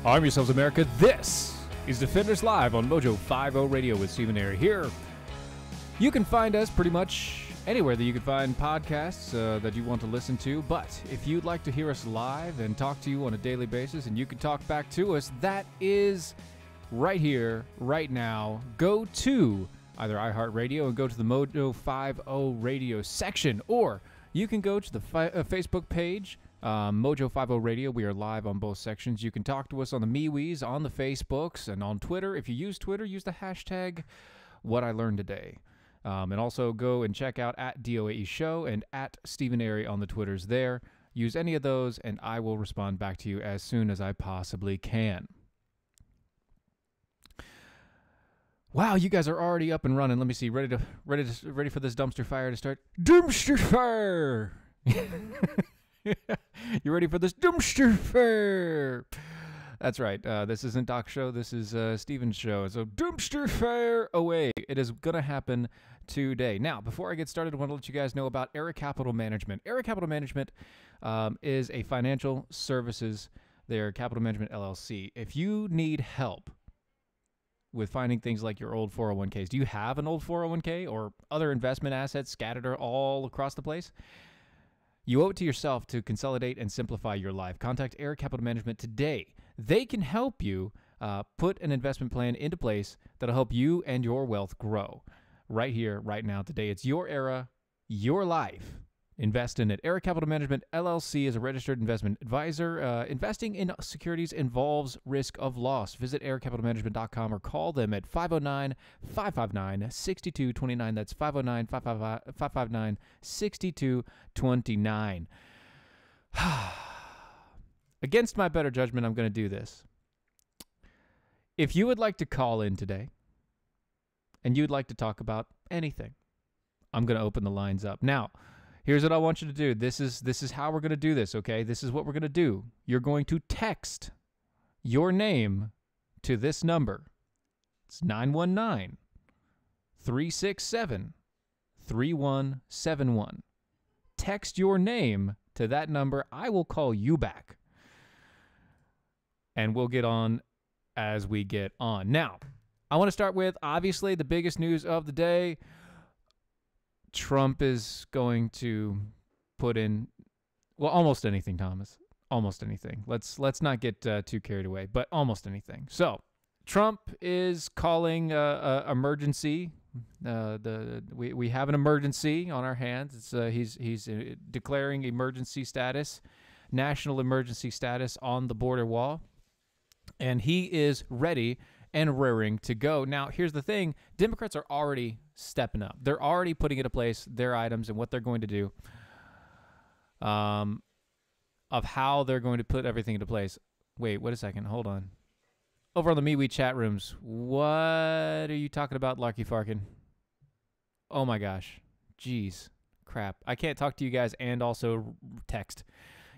Arm yourselves, America. This is Defenders Live on Mojo 50 Radio with Steven Airey here. You can find us pretty much anywhere that you can find podcasts that you want to listen to. But if you'd like to hear us live and talk to you on a daily basis and you can talk back to us, that is right here, right now. Go to either iHeartRadio and go to the Mojo 50 Radio section, or you can go to the Facebook page, Mojo 50 Radio. We are live on both sections. You can talk to us on the MeWe's, on the Facebooks, and on Twitter. If you use Twitter, use the hashtag #WhatILearnedToday. And also go and check out at DOAE Show and at Steven Airey on the Twitters there. Use any of those, and I will respond back to you as soon as I possibly can. Wow, you guys are already up and running. Let me see. Ready for this dumpster fire to start? Dumpster fire! You ready for this dumpster fire? That's right. This isn't Doc's show. This is Steven's show. So dumpster fire away. It is going to happen today. Now, before I get started, I want to let you guys know about Airey Capital Management. Airey Capital Management is a financial services. They're Capital Management LLC. If you need help with finding things like your old 401ks, do you have an old 401k or other investment assets scattered all across the place? You owe it to yourself to consolidate and simplify your life. Contact Airey Capital Management today. They can help you put an investment plan into place that'll help you and your wealth grow right here, right now, today. It's your era, your life. Invest in it. Airey Capital Management LLC is a registered investment advisor. Investing in securities involves risk of loss. Visit aireycapitalmanagement.com or call them at 509-559-6229. That's 509-559-6229. Against my better judgment, I'm going to do this. If you would like to call in today and you'd like to talk about anything, I'm going to open the lines up. Now, here's what I want you to do. This is how we're going to do this, okay? This is what we're going to do. You're going to text your name to this number. It's 919-367-3171. Text your name to that number. I will call you back. And we'll get on as we get on. Now, I want to start with, obviously, the biggest news of the day. Trump is going to put in, well, almost anything, Thomas. Almost anything. Let's not get too carried away, but almost anything. So, Trump is calling emergency. We have an emergency on our hands. It's he's declaring emergency status, national emergency status on the border wall, and he is ready and raring to go. Now, here's the thing. Democrats are already stepping up. They're already putting into place their items and what they're going to do, of how they're going to put everything into place. Wait a second. Hold on. Over on the MeWe chat rooms, what are you talking about, Larky Farkin? Oh, my gosh. Jeez. Crap. I can't talk to you guys and also text.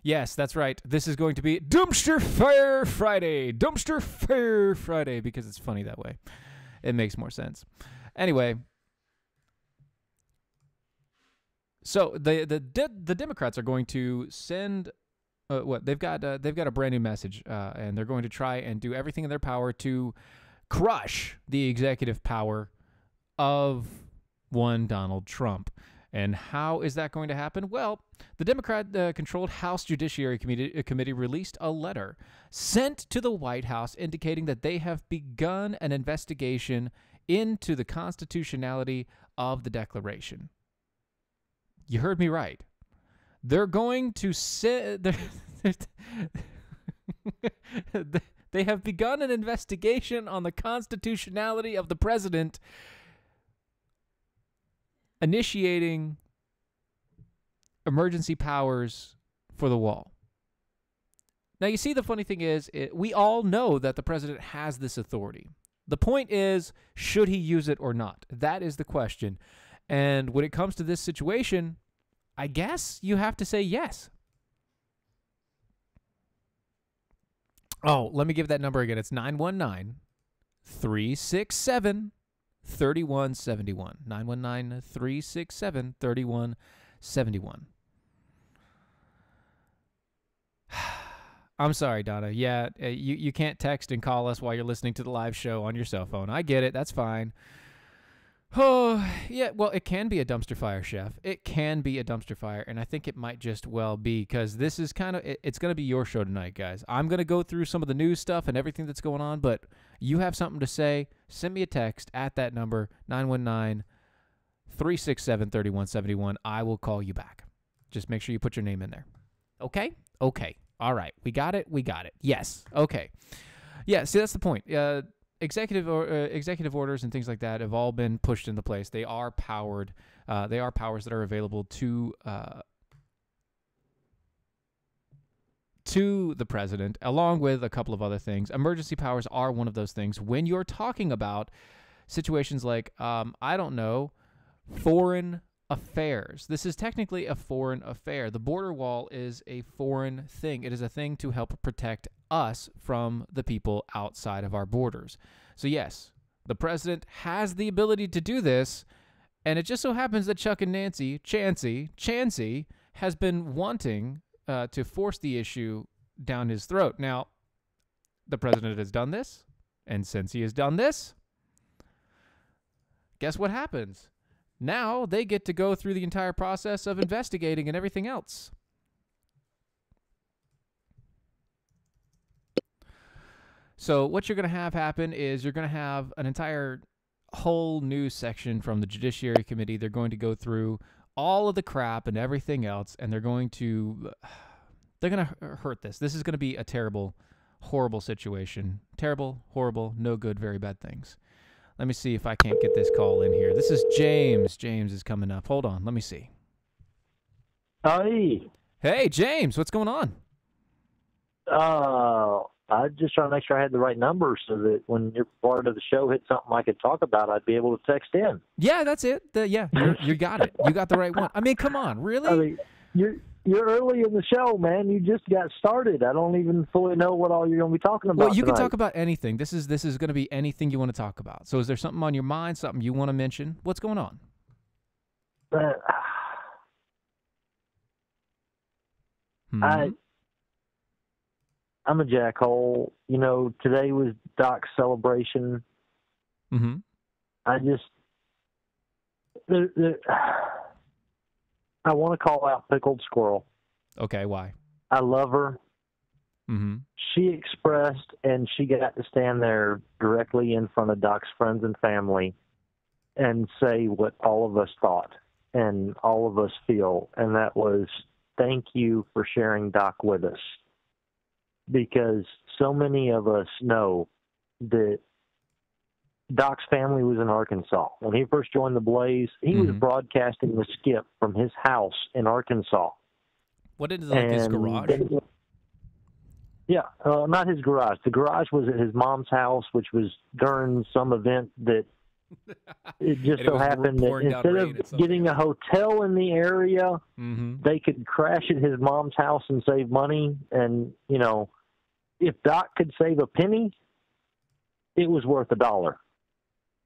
Yes, that's right. This is going to be Dumpster Fire Friday. Dumpster Fire Friday, because it's funny that way. It makes more sense. Anyway, so the Democrats are going to send they've got a brand new message, and they're going to try and do everything in their power to crush the executive power of one Donald Trump. And how is that going to happen? Well, the Democrat-controlled House Judiciary Committee released a letter sent to the White House indicating that they have begun an investigation into the constitutionality of the declaration. You heard me right. They're going to they have begun an investigation on the constitutionality of the president initiating emergency powers for the wall. Now, you see, the funny thing is, we all know that the president has this authority. The point is, should he use it or not? That is the question. And when it comes to this situation, I guess you have to say yes. Oh, let me give that number again. It's 919-367-3171. 919-367-3171. I'm sorry, Donna. Yeah, you can't text and call us while you're listening to the live show on your cell phone. I get it. That's fine. Oh, yeah. Well, it can be a dumpster fire, Chef. It can be a dumpster fire, and I think it might just well be, because this is kind of it's going to be your show tonight, guys. I'm going to go through some of the news stuff and everything that's going on, but you have something to say, send me a text at that number, 919-367-3171. I will call you back. Just make sure you put your name in there. Okay? Okay. All right. We got it. We got it. Yes. Okay. Yeah, see, that's the point. Executive orders and things like that have all been pushed into place. They are powered. They are powers that are available to the president, along with a couple of other things. Emergency powers are one of those things. When you're talking about situations like, I don't know, foreign affairs. This is technically a foreign affair. The border wall is a foreign thing. It is a thing to help protect us from the people outside of our borders. So yes, the president has the ability to do this, and it just so happens that Chuck and Chancey has been wanting to force the issue down his throat. Now, the president has done this, and since he has done this, guess what happens? Now they get to go through the entire process of investigating and everything else. So what you're going to have happen is you're going to have an entire whole news section from the Judiciary Committee. They're going to go through all of the crap and everything else, and they're going to hurt this. This is going to be a terrible, horrible situation. Terrible, horrible, no good, very bad things. Let me see if I can't get this call in here. This is James. James is coming up. Hold on. Let me see. Hey. Hey, James. What's going on? I just trying to make sure I had the right number so that when your part of the show hit something I could talk about, I'd be able to text in. Yeah, that's it. You got it. You got the right one. I mean, come on. Really? I mean, you're early in the show, man. You just got started. I don't even fully know what all you're going to be talking about. Well, you tonight. can talk about anything. This is going to be anything you want to talk about. So is there something on your mind, something you want to mention? What's going on? I'm a jackhole. You know, today was Doc's celebration. Mm-hmm. I just... I want to call out Pickled Squirrel. Okay, why? I love her. Mm-hmm. She expressed, and she got to stand there directly in front of Doc's friends and family and say what all of us thought and all of us feel, and that was, thank you for sharing Doc with us. Because so many of us know that Doc's family was in Arkansas. When he first joined the Blaze, he was broadcasting the skip from his house in Arkansas. What is like his garage? Yeah, not his garage. The garage was at his mom's house, which was during some event that it just so happened that instead of getting a hotel in the area, they could crash at his mom's house and save money. And, you know, if Doc could save a penny, it was worth $1.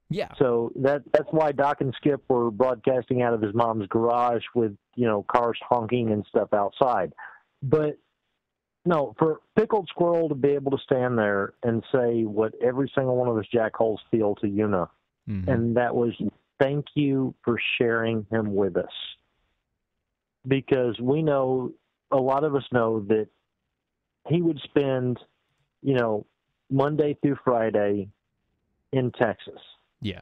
Yeah. So that's why Doc and Skip were broadcasting out of his mom's garage with, you know, cars honking and stuff outside. But no, for Pickled Squirrel to be able to stand there and say what every single one of us jackholes feel to Una, and that was, thank you for sharing him with us. Because we know, a lot of us know that he would spend, you know, Monday through Friday in Texas. Yeah.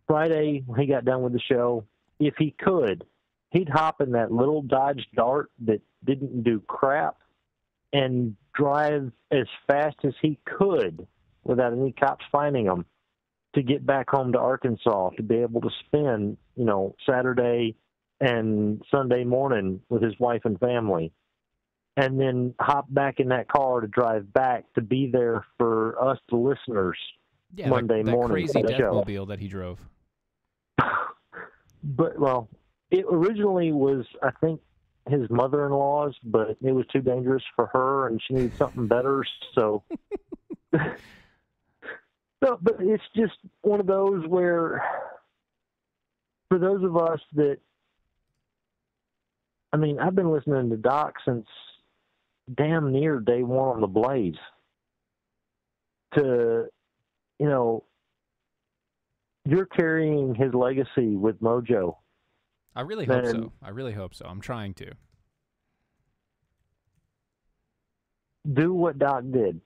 Friday, when he got done with the show, if he could, he'd hop in that little Dodge Dart that didn't do crap and drive as fast as he could without any cops finding him to get back home to Arkansas to be able to spend, you know, Saturday and Sunday morning with his wife and family, and then hop back in that car to drive back to be there for us, the listeners, Monday morning. That crazy Deathmobile that he drove. But, well, it originally was, I think, his mother-in-law's, but it was too dangerous for her, and she needed something better, so... No, but it's just one of those where, for those of us that, I mean, I've been listening to Doc since damn near day one on the Blaze to, you know, you're carrying his legacy with Mojo. I really hope so. I really hope so. I'm trying to. Do what Doc did.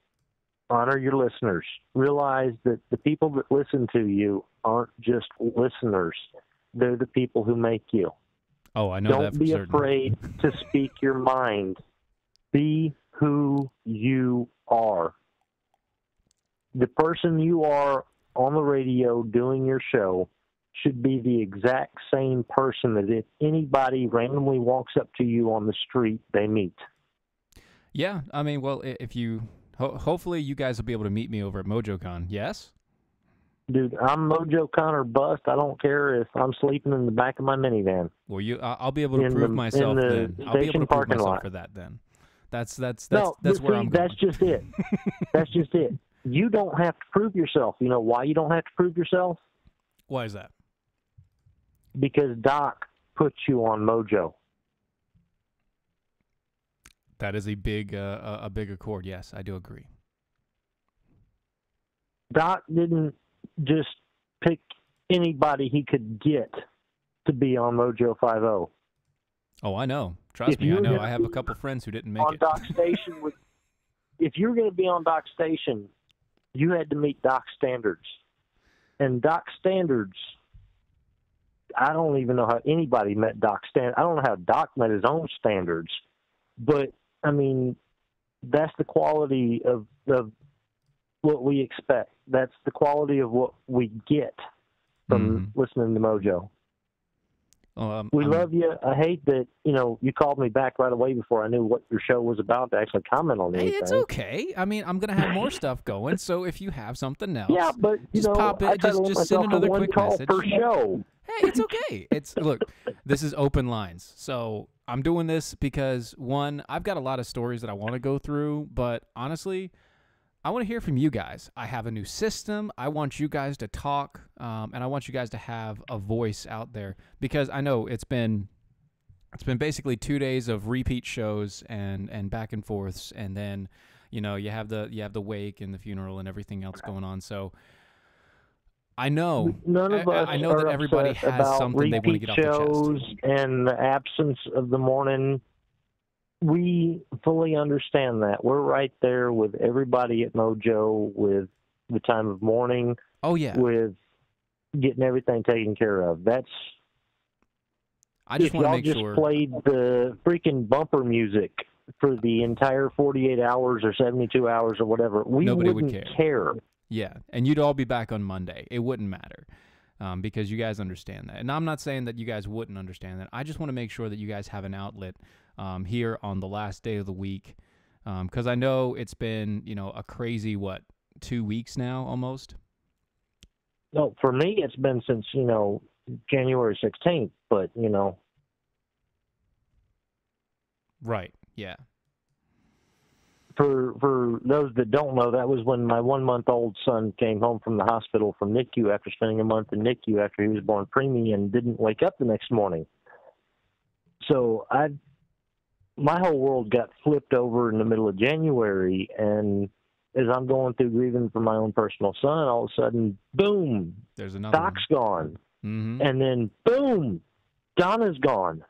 Honor your listeners. Realize that the people that listen to you aren't just listeners. They're the people who make you. Oh, I know that for certain. Don't be afraid to speak your mind. Be who you are. The person you are on the radio doing your show should be the exact same person that if anybody randomly walks up to you on the street, they meet. Yeah, I mean, well, if you... hopefully you guys will be able to meet me over at MojoCon, yes? Dude, I'm MojoCon or bust. I don't care if I'm sleeping in the back of my minivan. Well, I'll be able to prove myself then. I'll be able to prove myself for that then. That's where I'm going. That's just it. That's just it. You don't have to prove yourself. You know why you don't have to prove yourself? Why is that? Because Doc put you on Mojo. That is a big accord. Yes, I do agree. Doc didn't just pick anybody he could get to be on Mojo 50. Oh, I know. Trust me, I know. I have a couple friends who didn't make it. Doc Station if you were going to be on Doc Station, you had to meet Doc's standards. And Doc's standards, I don't even know how anybody met Doc's standards. I don't know how Doc met his own standards. But, I mean, that's the quality of what we expect. That's the quality of what we get from listening to Mojo. We love you. I hate that, you called me back right away before I knew what your show was about to actually comment on anything. Hey, it's okay. I mean, I'm going to have more stuff going, so if you have something else, yeah, but, just pop it. Just send another quick message. Per show. Hey, it's okay. Look, this is open lines. So I'm doing this because, one, I've got a lot of stories that I want to go through, but honestly, I want to hear from you guys. I have a new system. I want you guys to talk, and I want you guys to have a voice out there because I know it's been basically 2 days of repeat shows and back and forths, and then you have the wake and the funeral and everything else going on. So I know that everybody has something they want to get off their chest. And the absence of the morning. We fully understand that. We're right there with everybody at Mojo with the time of mourning. Oh, yeah. With getting everything taken care of. I just want to make sure. If y'all just played the freaking bumper music for the entire 48 hours or 72 hours or whatever, nobody would care. Yeah, and you'd all be back on Monday. It wouldn't matter because you guys understand that. And I'm not saying that you guys wouldn't understand that. I just want to make sure that you guys have an outlet here on the last day of the week, because I know it's been, a crazy, 2 weeks now almost? No, for me, it's been since, January 16th, but, Right, yeah. For those that don't know, that was when my 1-month-old son came home from the hospital from NICU after spending a month in NICU after he was born preemie and didn't wake up the next morning. So my whole world got flipped over in the middle of January, and as I'm going through grieving for my own personal son, all of a sudden, boom, there's another Doc's gone. Mm-hmm. And then, boom, Donna's gone.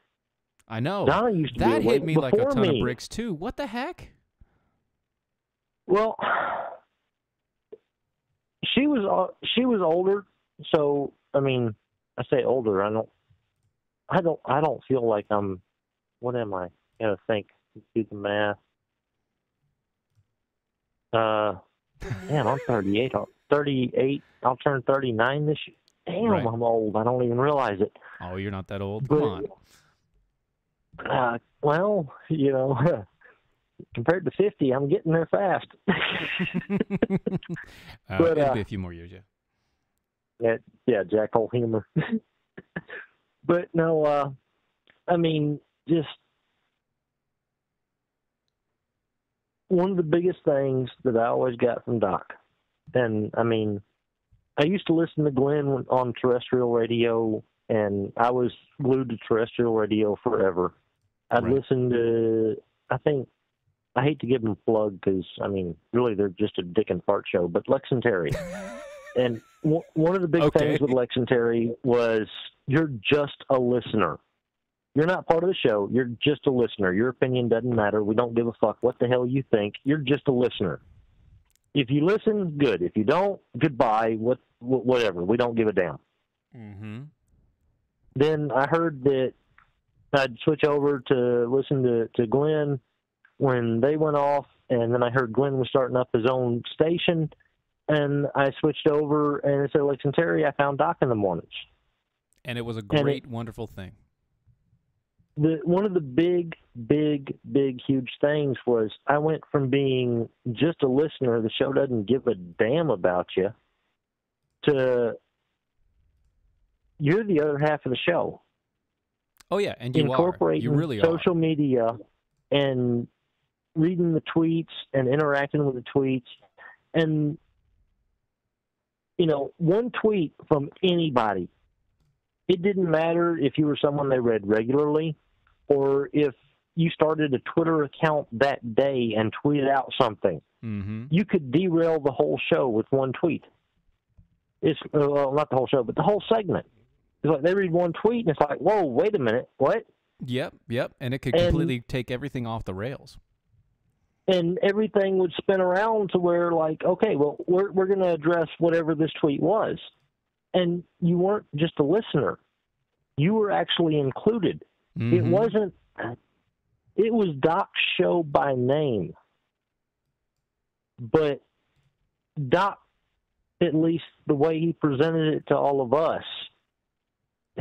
I know. Donna used to that be hit me like a ton me. of bricks, too. What the heck? Well, she was older, so I mean, I say older. I don't feel like I'm. What am I? Gotta think. Do the math. Man, I'm 38. 38. I'll turn 39 this year. Damn, right. I'm old. I don't even realize it. Oh, you're not that old. Come on. Well, compared to 50, I'm getting there fast. But it'll be a few more years, yeah. Yeah, Jackal humor. But no, I mean, just one of the biggest things that I always got from Doc, and I mean, I used to listen to Glenn on terrestrial radio, and I was glued to terrestrial radio forever. I'd listen to, I think, I hate to give them a plug because, I mean, really they're just a dick and fart show, but Lex and Terry. And one of the big things with Lex and Terry was you're just a listener. You're not part of the show. You're just a listener. Your opinion doesn't matter. We don't give a fuck what the hell you think. You're just a listener. If you listen, good. If you don't, goodbye. Whatever. We don't give a damn. Mm-hmm. Then I heard that I'd switch over to listen to Glenn when they went off, and then I heard Glenn was starting up his own station, and I switched over, and instead of Lex and Terry, I found Doc in the mornings. And it was a great, wonderful thing. One of the big, huge things was I went from being just a listener, the show doesn't give a damn about you, to you're the other half of the show. Oh, yeah, and you incorporating You really social media and reading the tweets and interacting with the tweets. And, you know, one tweet from anybody, it didn't matter if you were someone they read regularly or if you started a Twitter account that day and tweeted out something. Mm-hmm. You could derail the whole show with one tweet. It's well, not the whole show, but the whole segment. It's like they read one tweet and it's like, whoa, wait a minute, what? Yep. And it could completely take everything off the rails. And everything would spin around to where, like, okay, well, we're going to address whatever this tweet was. And you weren't just a listener. You were actually included. Mm-hmm. It was Doc's show by name. But Doc, at least the way he presented it to all of us,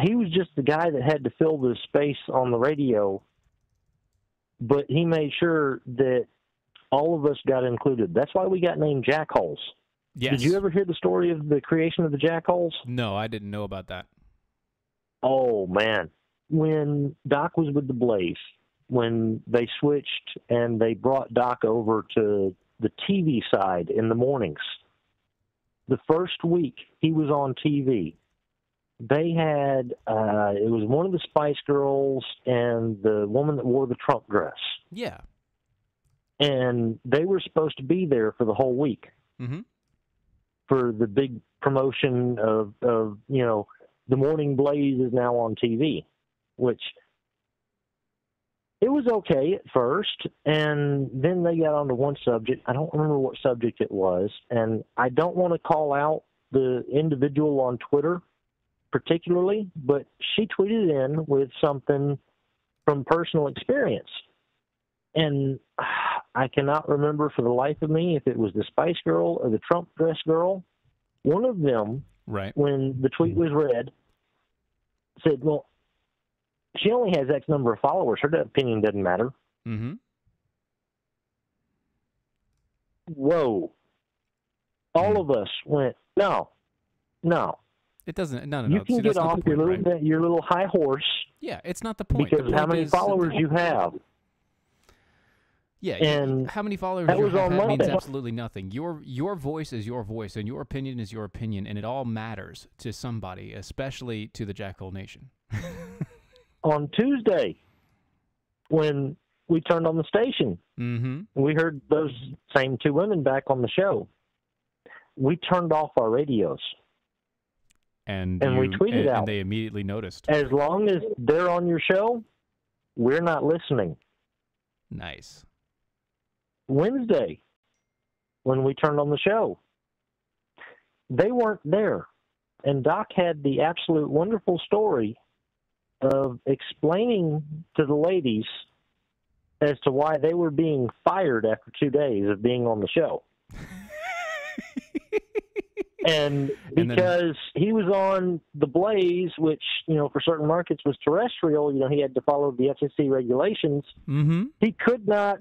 he was just the guy that had to fill the space on the radio, but he made sure that all of us got included. That's why we got named Jackholes. Yes. Did you ever hear the story of the creation of the Jackholes? No, I didn't know about that. Oh, man. When Doc was with the Blaze, when they switched and they brought Doc over to the TV side in the mornings, the first week he was on TV, they had, it was one of the Spice Girls and the woman that wore the Trump dress. Yeah. And they were supposed to be there for the whole week. Mm-hmm. For the big promotion of, you know, the Morning Blaze is now on TV, which it was okay at first, and then they got onto one subject. I don't remember what subject it was, and I don't want to call out the individual on Twitter particularly, but she tweeted in with something from personal experience. And I cannot remember for the life of me if it was the Spice Girl or the Trump dress girl. One of them, right, when the tweet was read, said, well, she only has X number of followers. Her opinion doesn't matter. Mm-hmm. Whoa. All of us went, no. It doesn't. No. You can get off your little high horse. Yeah, it's not the point. Because how many followers you have. Yeah, and how many followers that you was have on means Monday. absolutely nothing. Your voice is your voice, and your opinion is your opinion, and it all matters to somebody, especially to the Jackhole Nation. On Tuesday, when we turned on the station, we heard those same two women back on the show. We turned off our radios. And we tweeted out. And they immediately noticed. As long as they're on your show, we're not listening. Nice. Wednesday, when we turned on the show, they weren't there. And Doc had the absolute wonderful story of explaining to the ladies as to why they were being fired after 2 days of being on the show. And because he was on the Blaze, which, you know, for certain markets was terrestrial, you know, he had to follow the FCC regulations. Mm-hmm. He could not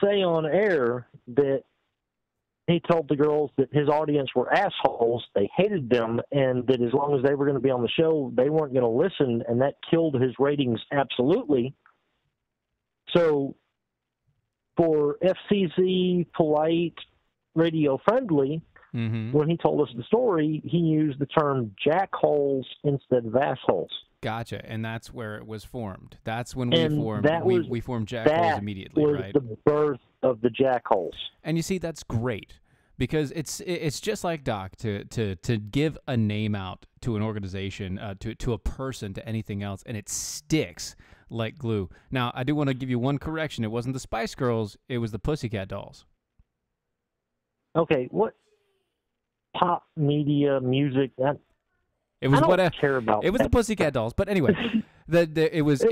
say on air that he told the girls that his audience were assholes, they hated them, and that as long as they were going to be on the show, they weren't going to listen, and that killed his ratings absolutely. So for FCC, polite, radio-friendly, when he told us the story, he used the term jackholes instead of assholes. Gotcha. And that's where it was formed. That's when And we formed jackholes immediately, was right? the birth of the jackholes. And you see, that's great because it's just like Doc to give a name out to an organization, to a person, to anything else, and it sticks like glue. Now, I do want to give you one correction. It wasn't the Spice Girls. It was the Pussycat Dolls. Okay, what pop media music? It was I don't care about. It was the Pussycat Dolls, but anyway, it was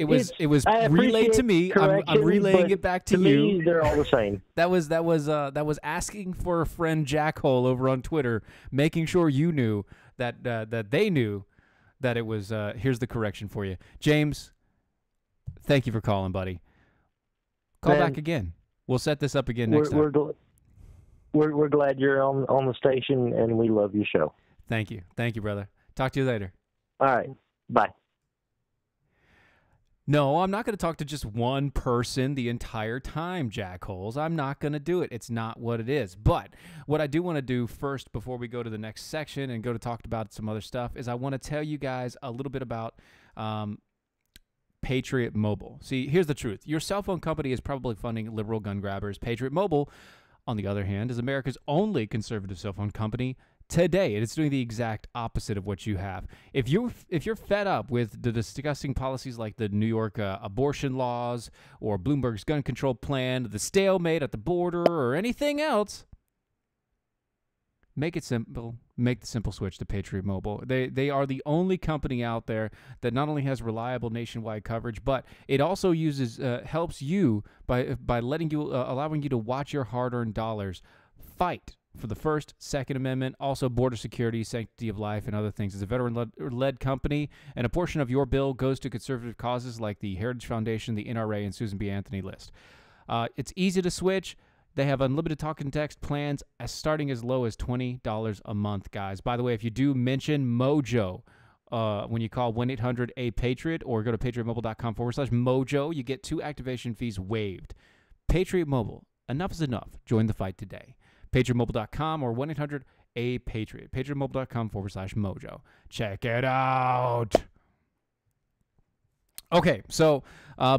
I relayed to me. I'm relaying it back to you. Me, they're all the same. That was asking for a friend Jackhole over on Twitter, making sure you knew that they knew that it was. Here's the correction for you, James. Thank you for calling, buddy. Call back again. We'll set this up again next time. We're glad you're on the station, and we love your show. Thank you, brother. Talk to you later. All right, bye. No, I'm not going to talk to just one person the entire time, Jackholes. I'm not going to do it. It's not what it is. But what I do want to do first, before we go to the next section and go to talk about some other stuff, is I want to tell you guys a little bit about Patriot Mobile. See, here's the truth. Your cell phone company is probably funding liberal gun grabbers. Patriot Mobile, on the other hand, is America's only conservative cell phone company today. And it's doing the exact opposite of what you have. If you're fed up with the disgusting policies like the New York abortion laws or Bloomberg's gun control plan, the stalemate at the border, or anything else, make it simple. Make the simple switch to Patriot Mobile. They are the only company out there that not only has reliable nationwide coverage, but it also helps you by allowing you to watch your hard-earned dollars fight for the First, Second Amendment, also border security, sanctity of life, and other things. It's a veteran-led company, and a portion of your bill goes to conservative causes like the Heritage Foundation, the NRA, and Susan B. Anthony list. It's easy to switch. They have unlimited talk and text plans starting as low as $20 a month, guys. By the way, if you do mention Mojo when you call 1-800-A-PATRIOT or go to patriotmobile.com/Mojo, you get 2 activation fees waived. Patriot Mobile, enough is enough. Join the fight today. patriotmobile.com or 1-800-A-PATRIOT. patriotmobile.com/Mojo. Check it out. Okay, so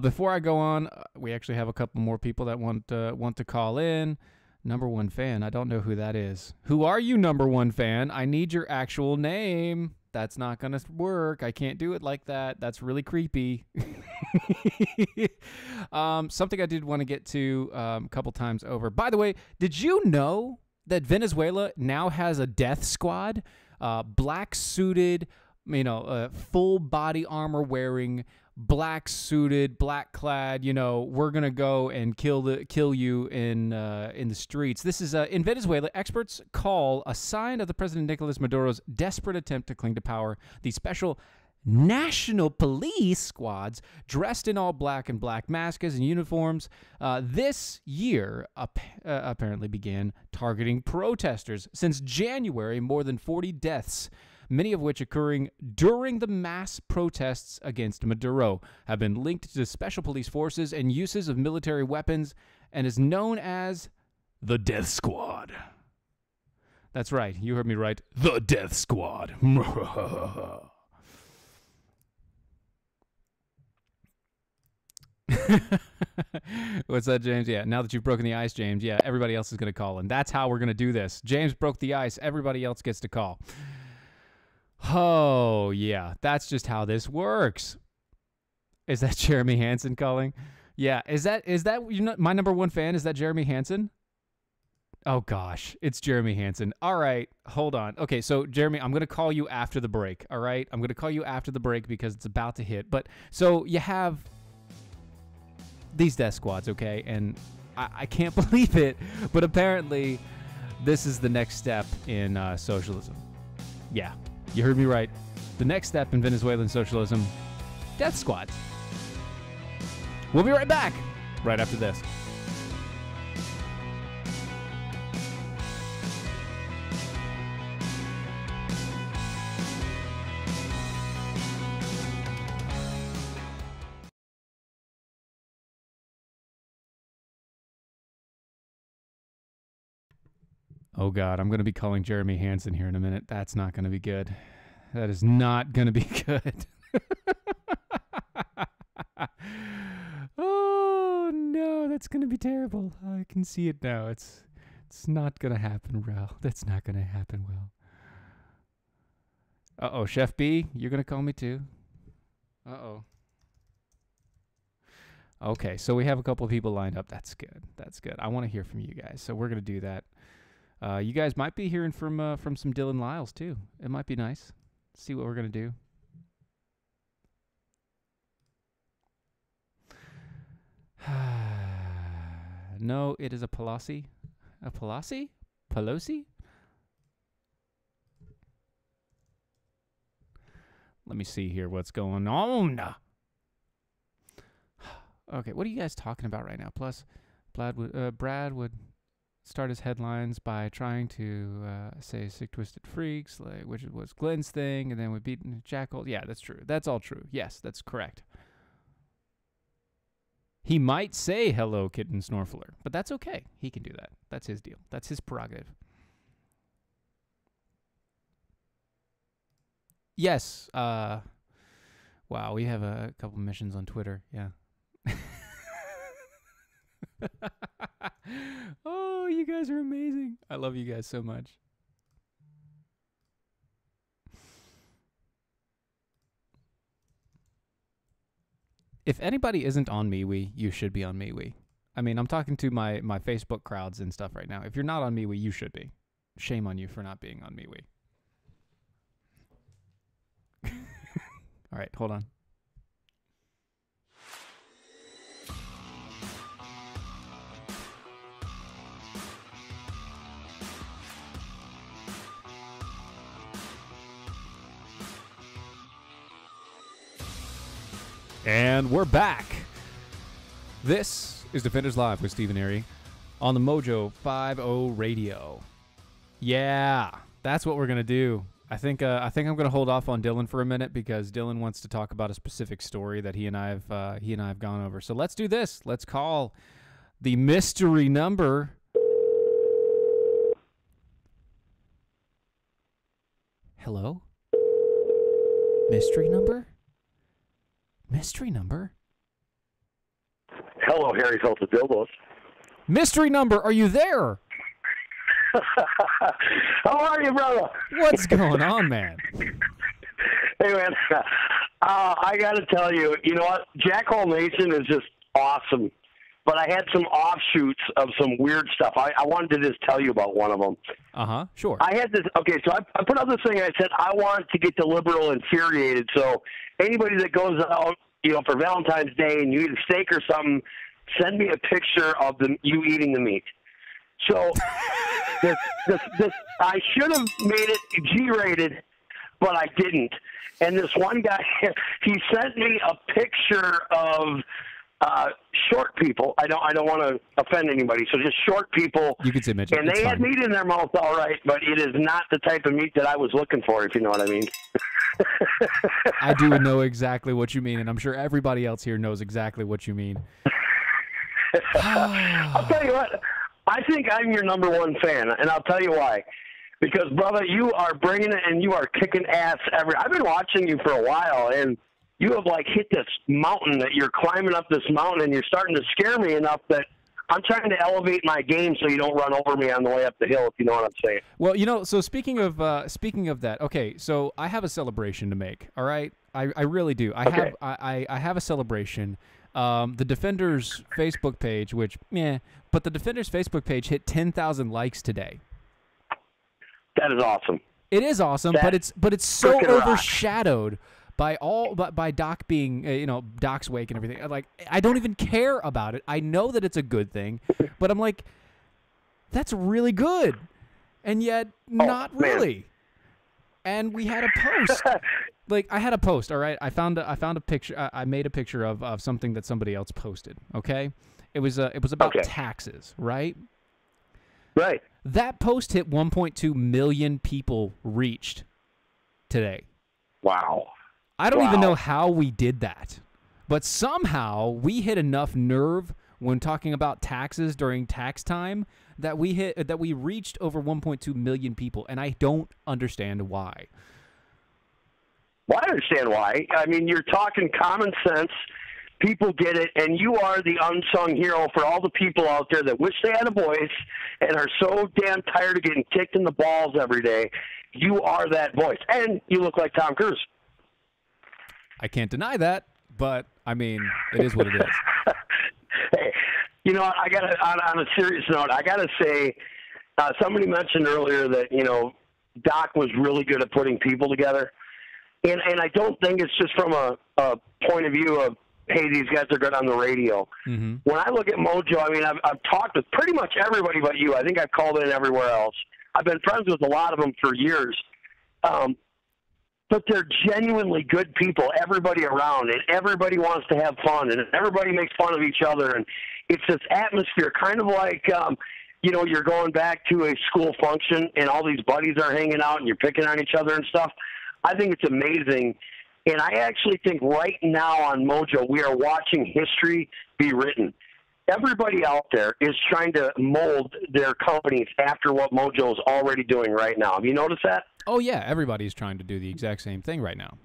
before I go on, we actually have a couple more people that want to call in. Number one fan, I don't know who that is. Who are you, number one fan? I need your actual name. That's not going to work. I can't do it like that. That's really creepy. Something I did want to get to a couple times over. By the way, did you know that Venezuela now has a death squad? Black suited, full body armor wearing, black suited, black clad, we're going to go and kill you in the streets. This is in Venezuela. Experts call a sign of the President Nicolas Maduro's desperate attempt to cling to power. The special national police squads dressed in all black and black masks and uniforms this year apparently began targeting protesters. Since January, more than 40 deaths, many of which occurring during the mass protests against Maduro, have been linked to special police forces and uses of military weapons, and is known as the Death Squad. That's right. You heard me right. The Death Squad. What's that, James? Yeah, now that you've broken the ice, James, yeah, everybody else is going to call, and that's how we're going to do this. James broke the ice. Everybody else gets to call. Oh, yeah, that's just how this works. Is that Jeremy Hansen calling? Yeah, is that my number one fan? Is that Jeremy Hansen? Oh, gosh, it's Jeremy Hansen. All right, hold on. Okay, so, Jeremy, I'm going to call you after the break, all right? I'm going to call you after the break because it's about to hit. But, so, you have these death squads, okay? And I can't believe it, but apparently this is the next step in socialism. Yeah. You heard me right. The next step in Venezuelan socialism, death squads. We'll be right back, right after this. Oh, God, I'm going to be calling Jeremy Hansen here in a minute. That's not going to be good. That is not going to be good. Oh no, that's gonna be terrible. I can see it now. It's not gonna happen well. That's not gonna happen well. Uh-oh, Chef B, you're gonna call me too. Uh-oh. Okay, so we have a couple of people lined up. That's good. That's good. I want to hear from you guys, so we're gonna do that. You guys might be hearing from some Dylan Lyles too. It might be nice. See what we're gonna do. No, it is a Pelosi. A Pelosi? Pelosi? Let me see here what's going on. Okay, what are you guys talking about right now? Plus, Brad would start his headlines by trying to say sick, twisted freaks, like which was Glenn's thing, and then we beat Jackal. Yeah, that's true. That's all true. Yes, that's correct. He might say hello, Kitten Snorfler, but that's okay. He can do that. That's his deal. That's his prerogative. Yes. Wow, we have a couple missions on Twitter. Yeah. Oh, you guys are amazing. I love you guys so much. If anybody isn't on MeWe, you should be on MeWe. I mean, I'm talking to my Facebook crowds and stuff right now. If you're not on MeWe, you should be. Shame on you for not being on MeWe. All right, hold on. And we're back. This is Defenders Live with Steven Airey on the Mojo 50 Radio. Yeah, that's what we're gonna do. I think I'm gonna hold off on Dylan for a minute because Dylan wants to talk about a specific story that he and I have gone over. So let's do this. Let's call the mystery number. Hello? Mystery number? Mystery number? Hello, Harry Felt the Dildos. Mystery number, are you there? How are you, brother? What's going on, man? Hey, man. I got to tell you, you know what? Jackhole Nation is just awesome. But I had some offshoots of some weird stuff. I wanted to just tell you about one of them. Uh-huh, sure. I had this, okay, so I put out this thing, and I said, I want to get the liberal infuriated, so anybody that goes out, you know, for Valentine's Day and you eat a steak or something, send me a picture of you eating the meat. So this I should have made it G-rated, but I didn't. And this one guy, he sent me a picture of short people. I don't want to offend anybody, so just short people. You could say midget. And they had meat in their mouth, all right, but it is not the type of meat that I was looking for, if you know what I mean. I do know exactly what you mean, and I'm sure everybody else here knows exactly what you mean. I'll tell you what, I think I'm your number one fan, and I'll tell you why. Because, brother, you are bringing it, and you are kicking ass. I've been watching you for a while, and you have, like, hit this mountain that you're climbing up this mountain, and you're starting to scare me enough that I'm trying to elevate my game so you don't run over me on the way up the hill, if you know what I'm saying. Well, you know, so speaking of that, okay, so I have a celebration to make, all right? I really do. I have a celebration. The Defenders Facebook page, but the Defenders Facebook page hit 10,000 likes today. That is awesome. It is awesome, but it's so overshadowed by Doc being, Doc's wake and everything. Like, I don't even care about it. I know that it's a good thing, but I'm like, that's really good, and yet not really. And we had a post. Like, I had a post. All right, I found a picture. I made a picture of something that somebody else posted. Okay, it was about taxes, right? Right. That post hit 1.2 million people reached today. Wow. I don't even know how we did that, but somehow we hit enough nerve when talking about taxes during tax time that we reached over 1.2 million people, and I don't understand why. Well, I understand why. I mean, you're talking common sense. People get it, and you are the unsung hero for all the people out there that wish they had a voice and are so damn tired of getting kicked in the balls every day. You are that voice, and you look like Tom Cruise. I can't deny that, but, I mean, it is what it is. Hey, you know, I got on a serious note, I got to say, somebody mentioned earlier that, you know, Doc was really good at putting people together. And I don't think it's just from a point of view of, hey, these guys are good on the radio. Mm-hmm. When I look at Mojo, I mean, I've talked with pretty much everybody but you. I think I've called in everywhere else. I've been friends with a lot of them for years. But they're genuinely good people, everybody around, and everybody wants to have fun, and everybody makes fun of each other. And it's this atmosphere, kind of like, you know, you're going back to a school function, and all these buddies are hanging out, and you're picking on each other and stuff. I think it's amazing. And I actually think right now on Mojo, we are watching history be written. Everybody out there is trying to mold their companies after what Mojo is already doing right now. Have you noticed that? Oh, yeah. Everybody's trying to do the exact same thing right now.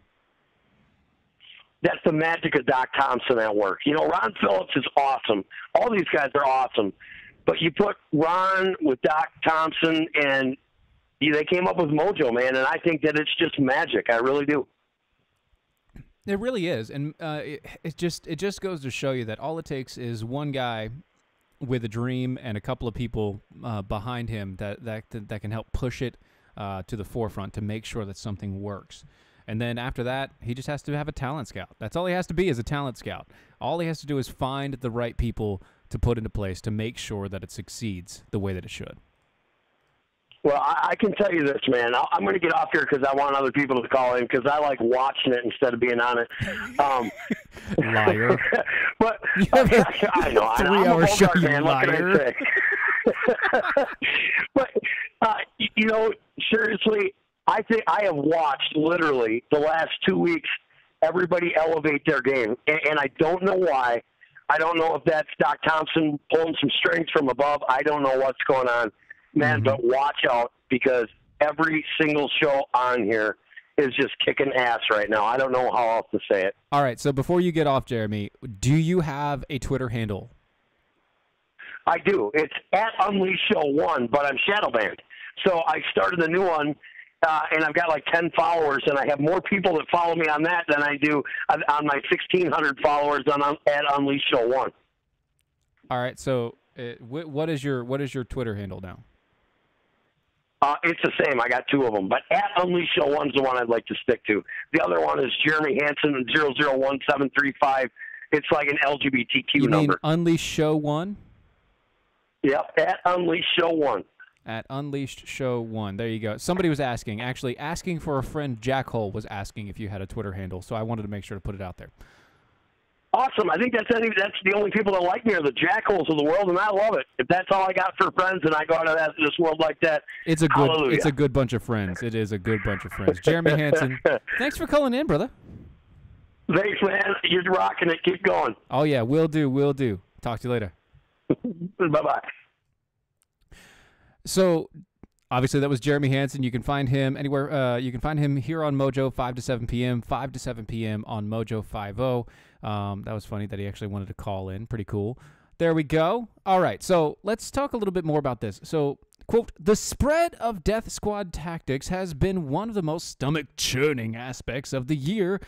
That's the magic of Doc Thompson at work. You know, Ron Phillips is awesome. All these guys are awesome. But you put Ron with Doc Thompson, and they came up with Mojo, man, and I think that it's just magic. I really do. It really is, and it just goes to show you that all it takes is one guy with a dream and a couple of people behind him that can help push it to the forefront to make sure that something works. And then after that, he just has to have a talent scout. That's all he has to be, is a talent scout. All he has to do is find the right people to put into place to make sure that it succeeds the way that it should. Well, I can tell you this, man. I'm going to get off here because I want other people to call in because I like watching it instead of being on it. Liar. But I know. 3-hour show, you man. liar. What can I say? But, you know, seriously, I think I have watched literally the last 2 weeks everybody elevate their game, and I don't know why. I don't know if that's Doc Thompson pulling some strings from above. I don't know what's going on. Man, but watch out because every single show on here is just kicking ass right now. I don't know how else to say it. All right, so before you get off, Jeremy, do you have a Twitter handle? I do. It's at Unleash Show 1, but I'm shadow banned. So I started a new one, and I've got like 10 followers, and I have more people that follow me on that than I do on my 1,600 followers at Unleash Show 1. All right, so what is your Twitter handle now? It's the same. I got two of them. But at Unleash Show 1 is the one I'd like to stick to. The other one is Jeremy Hansen 001735. It's like an LGBTQ you number. You mean Unleash Show 1? Yep, at Unleash Show 1. At Unleashed Show 1. There you go. Somebody was asking. Actually, asking for a friend, Jack Hole, was asking if you had a Twitter handle, so I wanted to make sure to put it out there. Awesome. I think that's the only people that like me are the jackholes of the world, and I love it. If that's all I got for friends and I go out of this world like that, it's a good bunch of friends. It is a good bunch of friends. Jeremy Hansen, thanks for calling in, brother. Thanks, man. You're rocking it. Keep going. Oh, yeah. Will do. Talk to you later. Bye-bye. So, obviously, that was Jeremy Hansen. You can find him anywhere. You can find him here on Mojo 5 to 7 p.m., 5 to 7 p.m. on Mojo 50. That was funny that he actually wanted to call in. Pretty cool. There we go. All right, so let's talk a little bit more about this. So, quote, the spread of death squad tactics has been one of the most stomach-churning aspects of this year's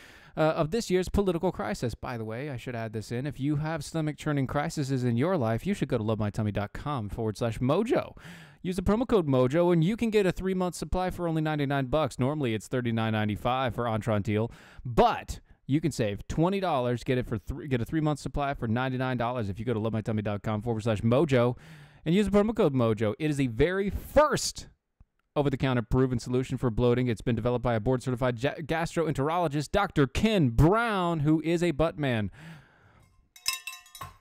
political crisis. By the way, I should add this in. If you have stomach-churning crises in your life, you should go to lovemytummy.com/mojo. Use the promo code Mojo, and you can get a 3-month supply for only $99. Normally, it's $39.95 for Entron Teal, but you can save $20. Get a 3-month supply for $99 if you go to lovemytummy.com/mojo and use the promo code Mojo. It is the very first over-the-counter proven solution for bloating. It's been developed by a board-certified gastroenterologist, Dr. Ken Brown, who is a butt man.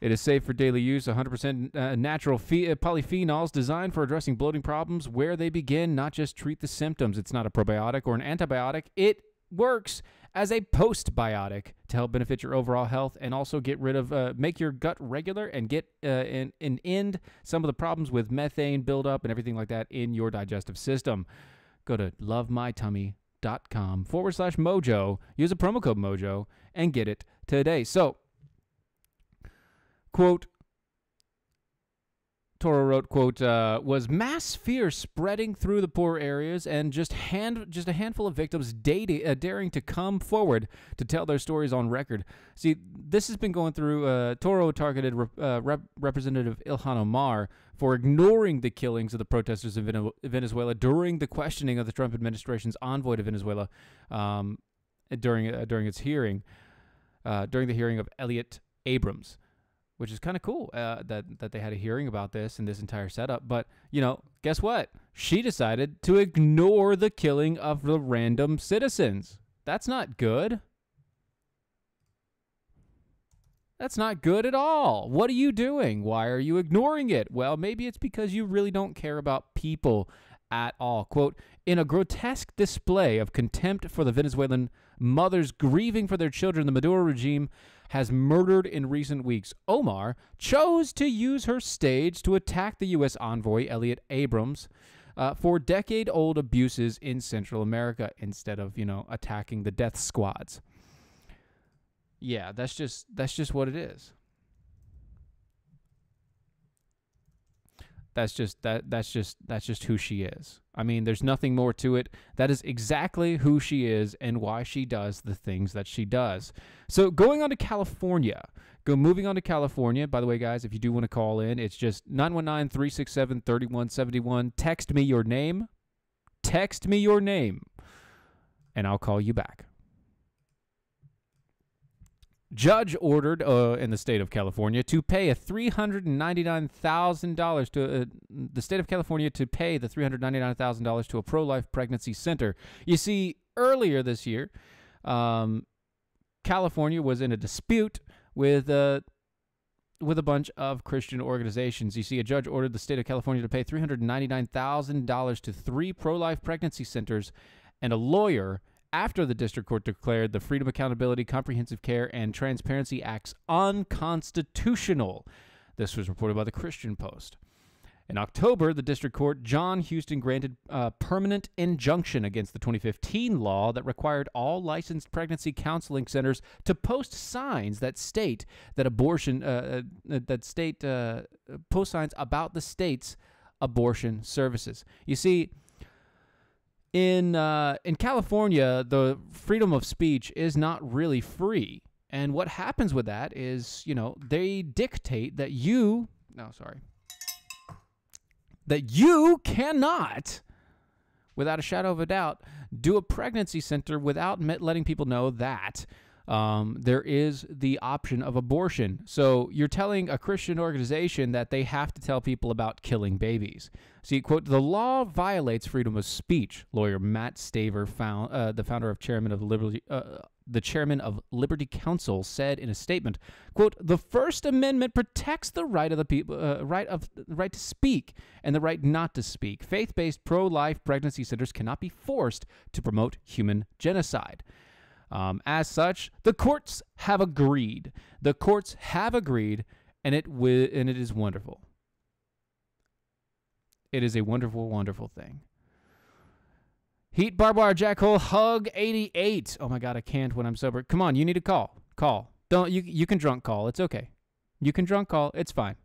It is safe for daily use, 100% natural polyphenols designed for addressing bloating problems where they begin, not just treat the symptoms. It's not a probiotic or an antibiotic. It works as a postbiotic to help benefit your overall health and also get rid of, make your gut regular and get and end some of the problems with methane buildup and everything like that in your digestive system. Go to lovemytummy ToroWrote.com/mojo. Use a promo code mojo and get it today. So, quote, Toro wrote, quote, was mass fear spreading through the poor areas and just a handful of victims daring to come forward to tell their stories on record. See, this has been going through, Toro targeted Representative Ilhan Omar for ignoring the killings of the protesters in Venezuela during the questioning of the Trump administration's envoy to Venezuela during its hearing, during the hearing of Elliot Abrams. Which is kind of cool that they had a hearing about this and this entire setup. But, guess what? She decided to ignore the killing of the random citizens. That's not good. That's not good at all. What are you doing? Why are you ignoring it? Well, maybe it's because you really don't care about people at all. Quote, in a grotesque display of contempt for the Venezuelan mothers grieving for their children, the Maduro regime has murdered in recent weeks. Omar chose to use her stage to attack the U.S. envoy, Elliot Abrams, for decade-old abuses in Central America instead of, attacking the death squads. Yeah, that's just what it is. That's just who she is. I mean, there's nothing more to it. That is exactly who she is and why she does the things that she does. So moving on to California. By the way, guys, if you do want to call in, it's just 919-367-3171. Text me your name, and I'll call you back. Judge ordered in the state of California to pay $399,000 to the state of California to pay the $399,000 to a pro-life pregnancy center. You see, earlier this year, California was in a dispute with a bunch of Christian organizations. You see, a judge ordered the state of California to pay $399,000 to 3 pro-life pregnancy centers and a lawyer after the district court declared the Freedom, Accountability, Comprehensive Care, and Transparency Acts unconstitutional. This was reported by the Christian Post. In October, the district court, John Houston, granted a permanent injunction against the 2015 law that required all licensed pregnancy counseling centers to post signs that state that post signs about the state's abortion services. You see, in California, the freedom of speech is not really free. And what happens with that is, they dictate that you cannot, without a shadow of a doubt, do a pregnancy center without letting people know that there is the option of abortion. So you're telling a Christian organization that they have to tell people about killing babies. See, quote, the law violates freedom of speech, lawyer Matt Staver, the founder of the chairman of Liberty Counsel, said in a statement, quote, the First Amendment protects the right of the people, right to speak and the right not to speak. Faith-based pro-life pregnancy centers cannot be forced to promote human genocide. As such, the courts have agreed. And it is wonderful. It is a wonderful, wonderful thing. Heat barbed wire jackhole hug 88. Oh my God, I can't when I'm sober. Come on, you need to call. Call. Don't you can drunk call. It's okay. You can drunk call. It's fine.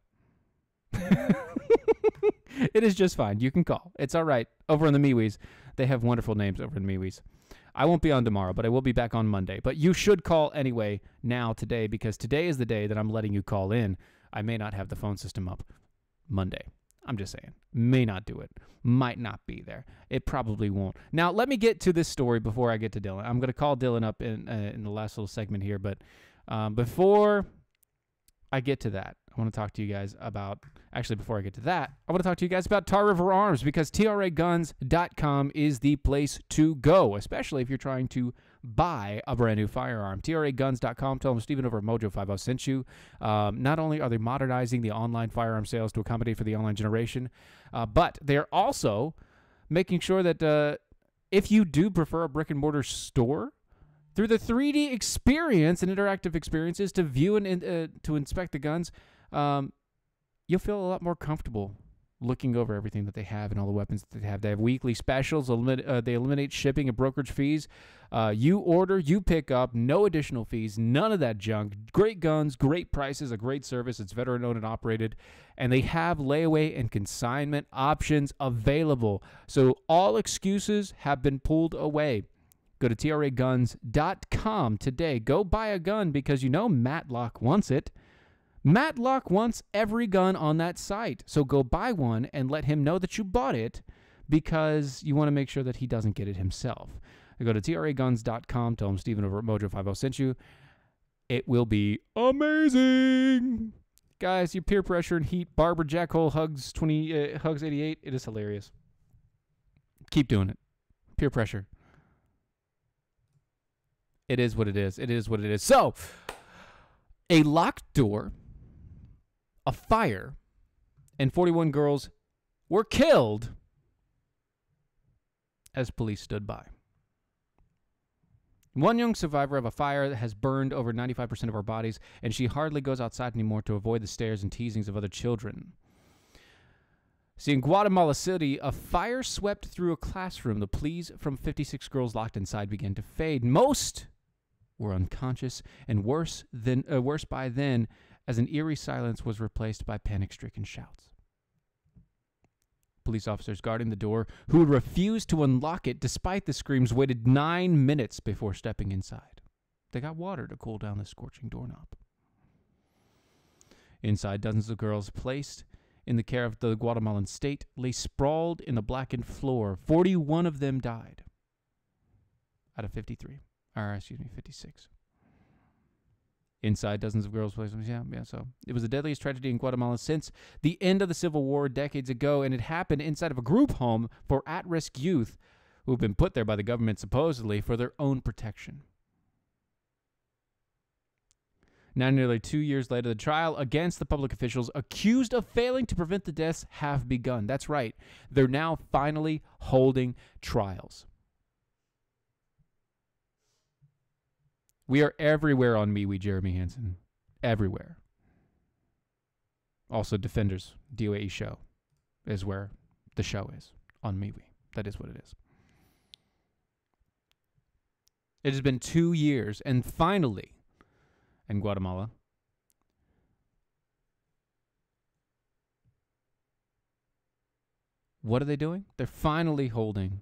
It is just fine. You can call. It's all right. Over in the MeWe's, they have wonderful names over in MeWe's. I won't be on tomorrow, but I will be back on Monday. But you should call anyway today, because today is the day that I'm letting you call in. I may not have the phone system up Monday. I'm just saying. May not do it. Might not be there. It probably won't. Now, let me get to this story before I get to Dylan. I'm going to call Dylan up in the last little segment here, but before I get to that, I want to talk to you guys about, before I get to that, I want to talk to you guys about Tar River Arms, because TRAguns.com is the place to go, especially if you're trying to buy a brand new firearm. TRAguns.com, tell them Steven over at Mojo 50 sent you. Not only are they modernizing the online firearm sales to accommodate for the online generation, but they're also making sure that if you do prefer a brick and mortar store, through the 3D experience and interactive experiences to view and to inspect the guns, you'll feel a lot more comfortable looking over everything that they have and all the weapons that they have. They have weekly specials. They eliminate shipping and brokerage fees. You order, you pick up, no additional fees, none of that junk. Great guns, great prices, a great service. It's veteran-owned and operated. And they have layaway and consignment options available. So all excuses have been pulled away. Go to traguns.com today. Go buy a gun because you know Matlock wants it. Matlock wants every gun on that site. So go buy one and let him know that you bought it because you want to make sure that he doesn't get it himself. Go to traguns.com. Tell him Steven over at Mojo50 sent you. It will be amazing. Guys, you peer pressure and heat. Barbara Jackhole hugs 88. It is hilarious. Keep doing it. Peer pressure. It is what it is. It is what it is. So, a locked door, a fire, and 41 girls were killed as police stood by. One young survivor of a fire that has burned over 95% of her bodies, and she hardly goes outside anymore to avoid the stares and teasings of other children. See, in Guatemala City, a fire swept through a classroom. The pleas from 56 girls locked inside began to fade. Most were unconscious, and worse by then, as an eerie silence was replaced by panic-stricken shouts. Police officers guarding the door, who refused to unlock it despite the screams, waited 9 minutes before stepping inside. They got water to cool down the scorching doorknob. Inside, dozens of girls placed in the care of the Guatemalan state lay sprawled in the blackened floor. 41 of them died out of 56. Inside, dozens of girls. So it was the deadliest tragedy in Guatemala since the end of the Civil War decades ago, and it happened inside of a group home for at-risk youth who've been put there by the government supposedly for their own protection. Now, nearly 2 years later, the trial against the public officials accused of failing to prevent the deaths have begun. That's right. They're now finally holding trials. We are everywhere on MeWe, Jeremy Hansen. Everywhere. Also, Defenders, DOAE show is where the show is on MeWe. That is what it is. It has been 2 years, and finally, in Guatemala, what are they doing? They're finally holding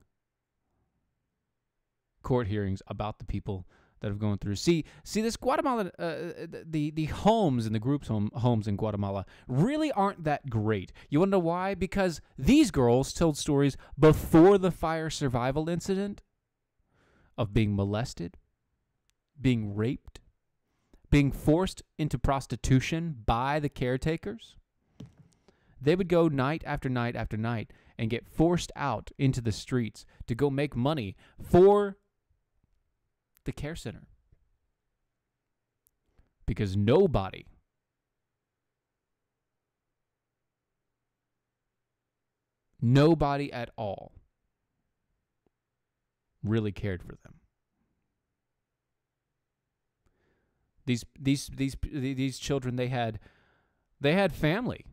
court hearings about the people that have gone through. See this Guatemala, the homes and the groups homes in Guatemala really aren't that great. You want to know why? Because these girls told stories before the fire survival incident of being molested, being raped, being forced into prostitution by the caretakers. They would go night after night after night and get forced out into the streets to go make money for the care center. Because nobody at all really cared for them. These children, they had family.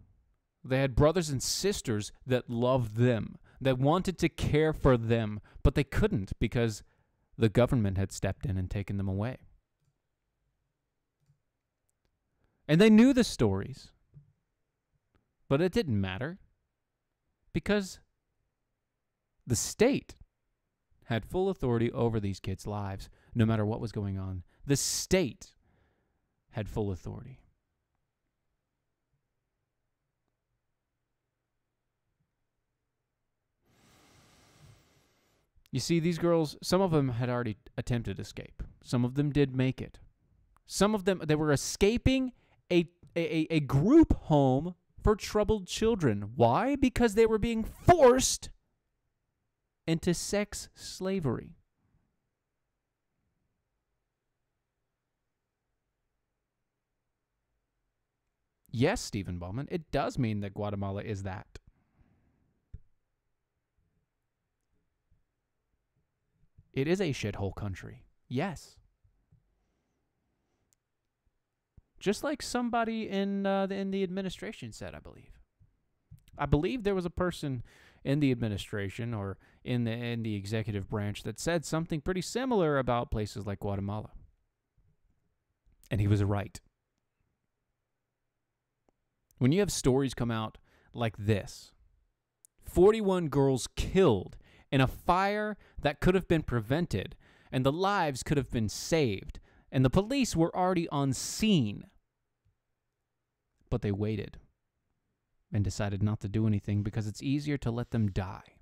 They had brothers and sisters that loved them, that wanted to care for them, but they couldn't because the government had stepped in and taken them away. And they knew the stories, but it didn't matter because the state had full authority over these kids' lives, no matter what was going on. The state had full authority. You see, these girls, some of them had already attempted escape. Some of them did make it. Some of them, they were escaping a group home for troubled children. Why? Because they were being forced into sex slavery. Yes, Stephen Bowman, it does mean that Guatemala is that. It is a shithole country. Yes. Just like somebody in the administration said, I believe. I believe there was a person in the administration or in the executive branch that said something pretty similar about places like Guatemala. And he was right. When you have stories come out like this, 41 girls killed in a fire that could have been prevented, and the lives could have been saved, and the police were already on scene, but they waited and decided not to do anything because it's easier to let them die.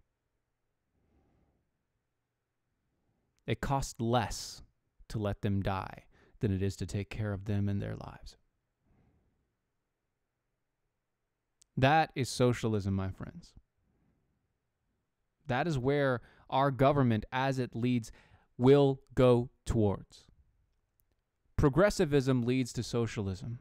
It costs less to let them die than it is to take care of them and their lives. That is socialism, my friends. That is where our government, as it leads, will go towards. Progressivism leads to socialism.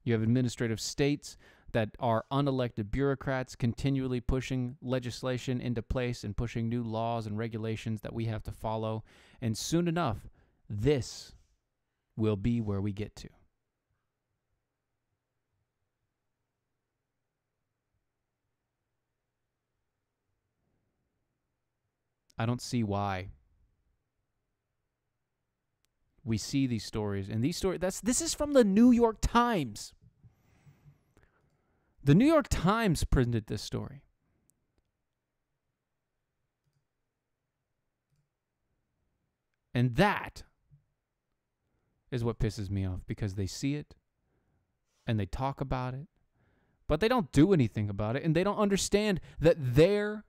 You have administrative states that are unelected bureaucrats continually pushing legislation into place and pushing new laws and regulations that we have to follow. And soon enough, this will be where we get to. I don't see why. We see these stories, and these stories, this is from the New York Times. The New York Times printed this story. And that is what pisses me off, because they see it and they talk about it, but they don't do anything about it, and they don't understand that their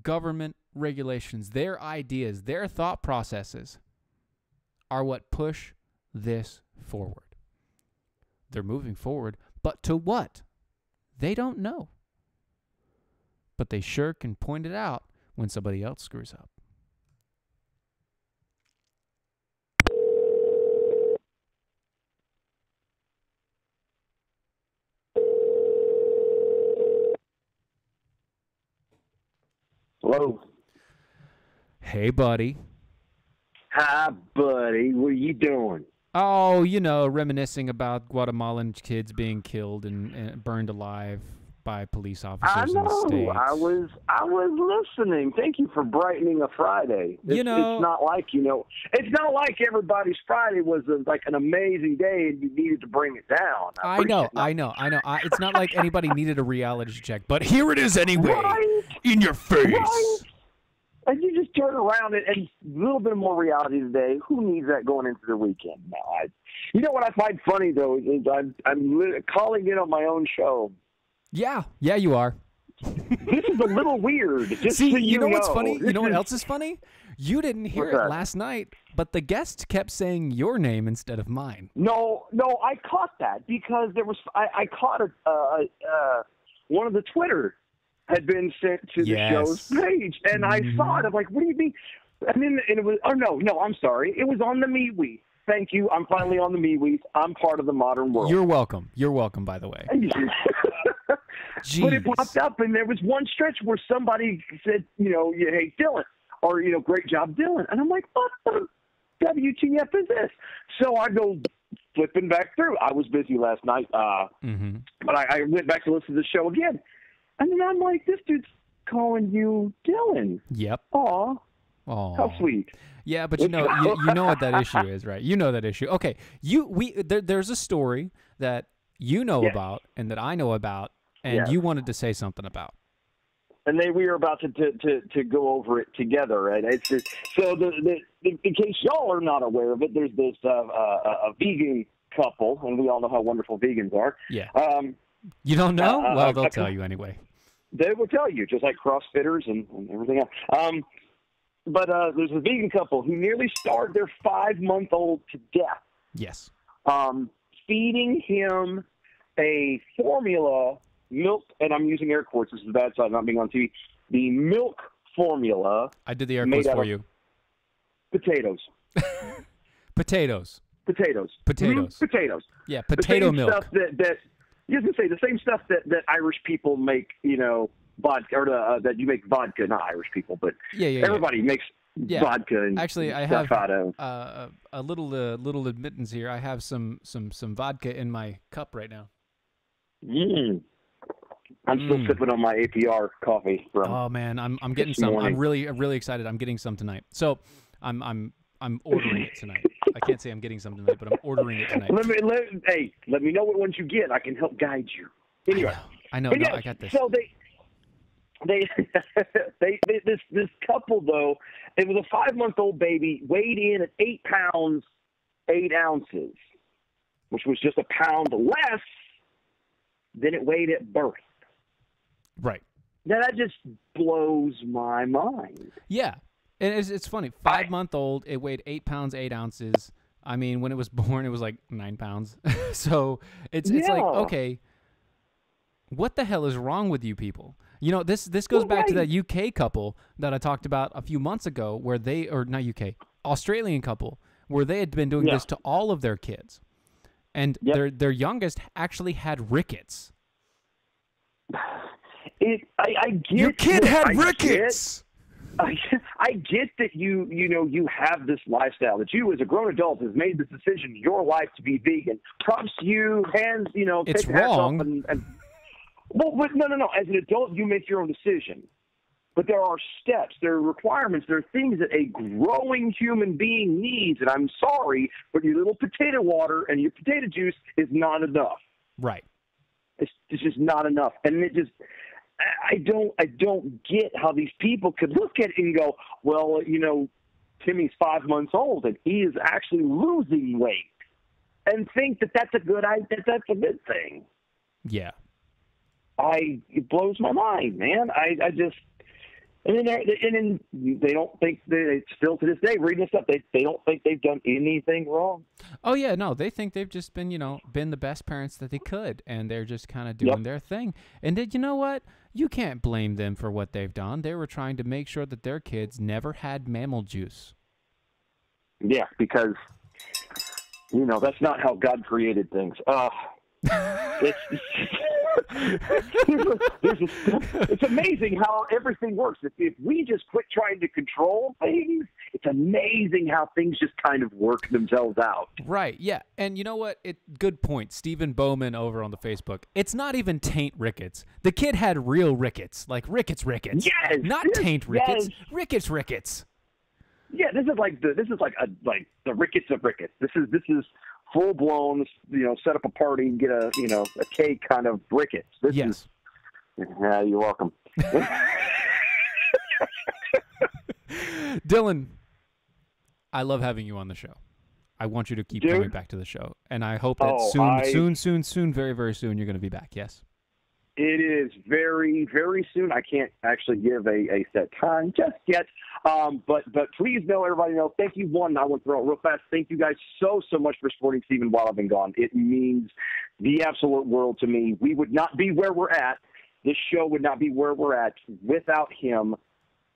government regulations, their ideas, their thought processes are what push this forward. They're moving forward, but to what? They don't know. But they sure can point it out when somebody else screws up. Hello. Hey, buddy. Hi, buddy. What are you doing? Oh, you know, reminiscing about Guatemalan kids being killed and burned alive by police officers in the States. I was listening. Thank you for brightening a Friday. It's not like, it's not like everybody's Friday was like an amazing day and you needed to bring it down. I know. It's not like anybody needed a reality check, but here it is anyway, right? In your face. Right? And you just turn around and a little bit more reality today. Who needs that going into the weekend? No, you know what I find funny, though, is I'm calling in on my own show. Yeah, you are. This is a little weird. Just See, so you know what's funny? You know what else is funny? You didn't hear What's it that? last night, but the guest kept saying your name instead of mine. No, I caught that because there was I caught one of the Twitter had been sent to the show's page, and I saw it. I'm like, what do you mean? And then it was, no, I'm sorry. It was on the MeWe. Thank you. I'm finally on the MeWe. I'm part of the modern world. You're welcome. You're welcome, by the way. But it popped up, and there was one stretch where somebody said, hey, Dylan, or, great job, Dylan. And I'm like, what the WTF is this? So I go flipping back through. I was busy last night, but I went back to listen to the show again. And then I'm like, this dude's calling you Dylan. Yep. Aw. How sweet. Yeah, but you know what that issue is, right? You know that issue. Okay, there's a story that you know about and that I know about, and you wanted to say something about. And we were about to go over it together, right? It's just, so in case y'all are not aware of it, there's this a vegan couple, and we all know how wonderful vegans are. Yeah. You don't know? Well, they'll tell you anyway. They will tell you, just like CrossFitters and everything else. But there's a vegan couple who nearly starved their 5-month-old to death. Yes. Feeding him a formula milk, and I'm using air quotes. This is the bad side, not being on TV. The milk formula. I did the air quotes for you. Potatoes. Potatoes. Potatoes. Potatoes. Potatoes. Yeah, potato milk. Stuff that you can say the same stuff that Irish people make, vodka, or that you make vodka, not Irish people, but everybody makes vodka and actually, I stuff have out of. a little admittance here. I have some vodka in my cup right now. I'm still sipping on my APR coffee. Oh man, I'm getting some. morning. I'm really excited. I'm getting some tonight. So I'm ordering it tonight. I can't say I'm getting some tonight, but I'm ordering it tonight. Let me know what ones you get. I can help guide you. Anyway, I know. but No, yes, I got this. So this couple though, it was a 5-month-old baby, weighed in at 8 pounds 8 ounces, which was just a pound less than it weighed at birth. Right. Now that just blows my mind. Yeah. And it's funny. 5-month-old, it weighed 8 pounds 8 ounces. I mean, when it was born, it was like 9 pounds. So it's like, okay, what the hell is wrong with you people? You know, this goes back to that UK couple that I talked about a few months ago, where not UK, Australian couple, where they had been doing this to all of their kids, and their youngest actually had rickets. I get your kid had rickets. I get that you have this lifestyle, that you as a grown adult has made this decision in your life to be vegan. Props to you, hands, it's take the hats wrong. off well, but no. As an adult, you make your own decision. But there are steps, there are requirements, there are things that a growing human being needs. And I'm sorry, but your little potato water and your potato juice is not enough. Right. It's just not enough. And it just, I don't get how these people could look at it and go, well, Timmy's 5 months old and he is actually losing weight, and think that that's a good idea. That's a good thing. Yeah. It blows my mind, man. I just, and then they don't think they still to this day reading this stuff. They don't think they've done anything wrong. Oh yeah, no, they think they've just been been the best parents that they could, and they're just kind of doing their thing. And you know what? You can't blame them for what they've done. They were trying to make sure that their kids never had mammal juice. Yeah, because that's not how God created things. It's amazing how everything works. If we just quit trying to control things, it's amazing how things just kind of work themselves out. Right, yeah. And you know what? Good point. Stephen Bowman over on the Facebook. It's not even taint rickets. The kid had real rickets, like rickets. Yes, not taint rickets. Yes. Rickets. Yeah, this is like the rickets of rickets. This is full blown. Set up a party and get a cake kind of rickets. Yes. Yeah, you're welcome. Dylan, I love having you on the show. I want you to keep coming back to the show, and I hope that soon, very, very soon, you're going to be back. Yes. It is very, very soon. I can't actually give a set time just yet. But please everybody know, thank you. I want to throw it real fast. Thank you guys so much for supporting Steven while I've been gone. It means the absolute world to me. We would not be where we're at. This show would not be where we're at without him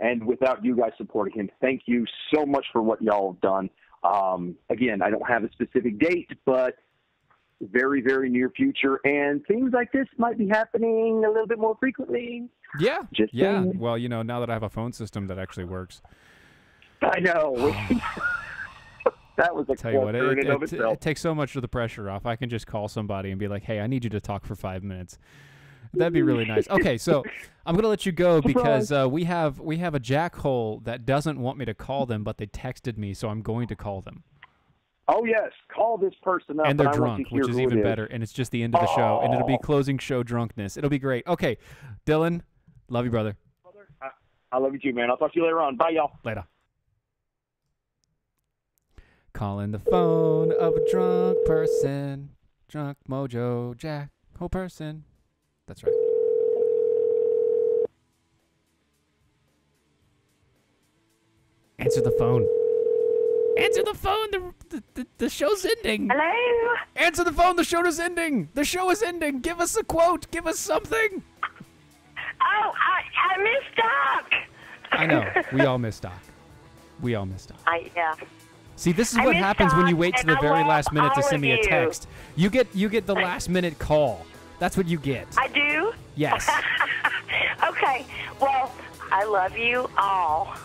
and without you guys supporting him. Thank you so much for what y'all have done. Again, I don't have a specific date, but very, very near future, and things like this might be happening a little bit more frequently. Yeah. Just yeah. saying. Well, now that I have a phone system that actually works. I know. That was a tell you what, it takes so much of the pressure off. I can just call somebody and be like, hey, I need you to talk for 5 minutes. That'd be really nice. Okay, so I'm going to let you go because we have a jackhole that doesn't want me to call them, but they texted me, so I'm going to call them. Oh, yes. Call this person up. And they're drunk, which is even better. And it's just the end of the show. And it'll be closing show drunkness. It'll be great. Okay. Dylan, love you, brother. I love you too, man. I'll talk to you later on. Bye, y'all. Later. Calling the phone of a drunk person. Drunk mojo jack. Whole person. That's right. Answer the phone. Answer the phone. The show's ending. Hello? Answer the phone. The show is ending. The show is ending. Give us a quote. Give us something. Oh, I missed Doc. I know. We all miss Doc. Yeah. See, this is what happens when you wait to the very last minute to send me a text. You get the last minute call. That's what you get. I do? Yes. Okay. Well, I love you all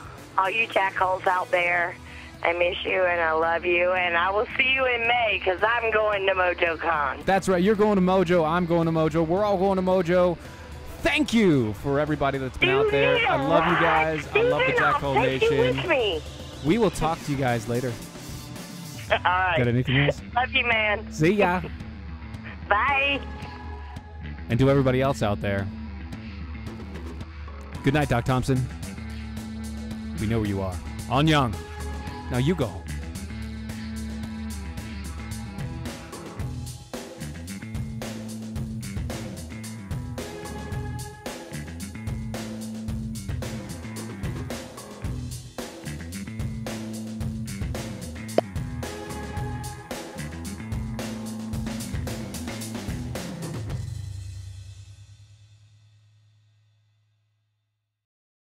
you jackholes out there. I miss you and I love you, and I will see you in May because I'm going to MojoCon. That's right. You're going to Mojo. I'm going to Mojo. We're all going to Mojo. thank you for everybody that's been out there. I love you guys. I love the Jackhole Nation. We will talk to you guys later. All right. Got anything else? Love you, man. See ya. Bye. And to everybody else out there, good night, Doc Thompson. We know where you are. On Young. Now you go home.